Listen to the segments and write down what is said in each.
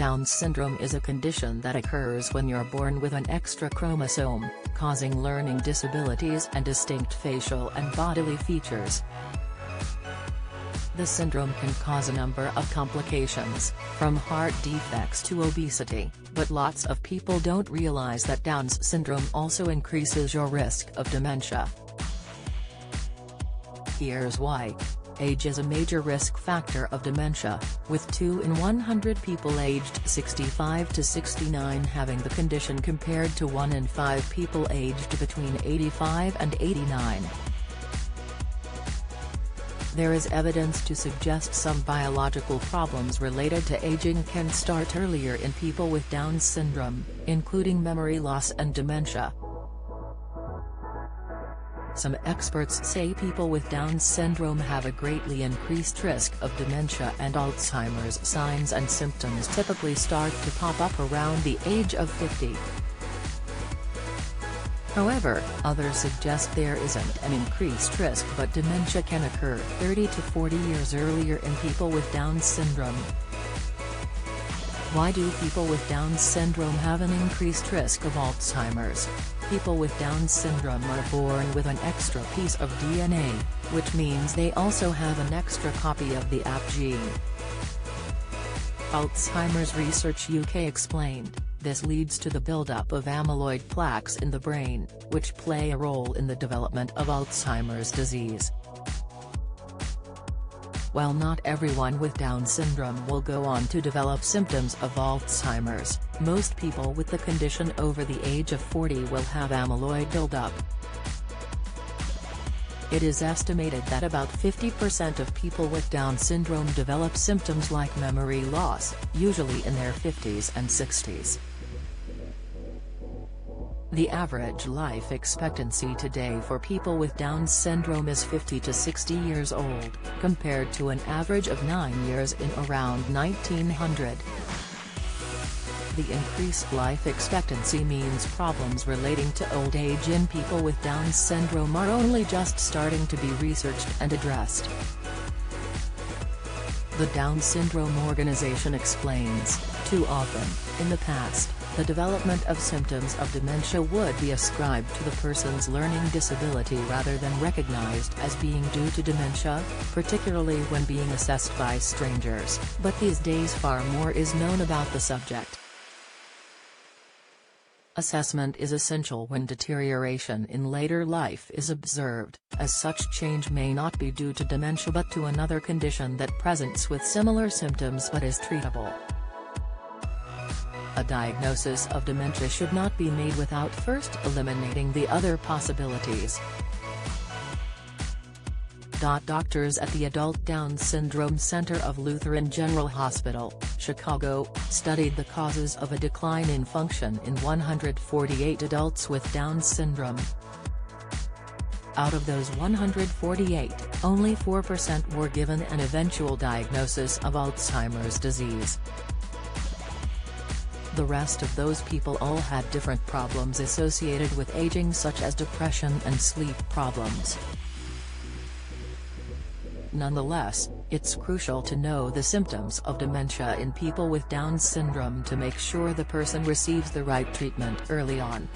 Down syndrome is a condition that occurs when you're born with an extra chromosome, causing learning disabilities and distinct facial and bodily features. The syndrome can cause a number of complications, from heart defects to obesity, but lots of people don't realize that Down's syndrome also increases your risk of dementia. Here's why. Age is a major risk factor of dementia, with 2 in 100 people aged 65 to 69 having the condition compared to 1 in 5 people aged between 85 and 89. There is evidence to suggest some biological problems related to aging can start earlier in people with Down syndrome, including memory loss and dementia. Some experts say people with Down syndrome have a greatly increased risk of dementia, and Alzheimer's signs and symptoms typically start to pop up around the age of 50. However, others suggest there isn't an increased risk, but dementia can occur 30 to 40 years earlier in people with Down syndrome. Why do people with Down syndrome have an increased risk of Alzheimer's? People with Down syndrome are born with an extra piece of DNA, which means they also have an extra copy of the AP gene. Alzheimer's Research UK explained, this leads to the buildup of amyloid plaques in the brain, which play a role in the development of Alzheimer's disease. While not everyone with Down syndrome will go on to develop symptoms of Alzheimer's, most people with the condition over the age of 40 will have amyloid buildup. It is estimated that about 50% of people with Down syndrome develop symptoms like memory loss, usually in their 50s and 60s. The average life expectancy today for people with Down syndrome is 50 to 60 years old, compared to an average of 9 years in around 1900. The increased life expectancy means problems relating to old age in people with Down syndrome are only just starting to be researched and addressed. The Down Syndrome Organization explains, too often, in the past, the development of symptoms of dementia would be ascribed to the person's learning disability rather than recognized as being due to dementia, particularly when being assessed by strangers, but these days far more is known about the subject. Assessment is essential when deterioration in later life is observed, as such change may not be due to dementia but to another condition that presents with similar symptoms but is treatable. A diagnosis of dementia should not be made without first eliminating the other possibilities. Doctors at the Adult Down Syndrome Center of Lutheran General Hospital, Chicago, studied the causes of a decline in function in 148 adults with Down syndrome. Out of those 148, only 4% were given an eventual diagnosis of Alzheimer's disease. The rest of those people all had different problems associated with aging, such as depression and sleep problems. Nonetheless, it's crucial to know the symptoms of dementia in people with Down syndrome to make sure the person receives the right treatment early on.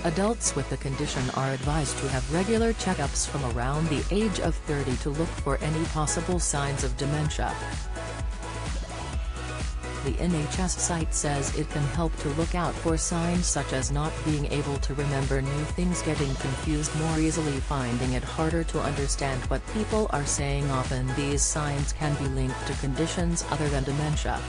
Adults with the condition are advised to have regular checkups from around the age of 30 to look for any possible signs of dementia. The NHS site says it can help to look out for signs such as not being able to remember new things, getting confused more easily, finding it harder to understand what people are saying. Often these signs can be linked to conditions other than dementia.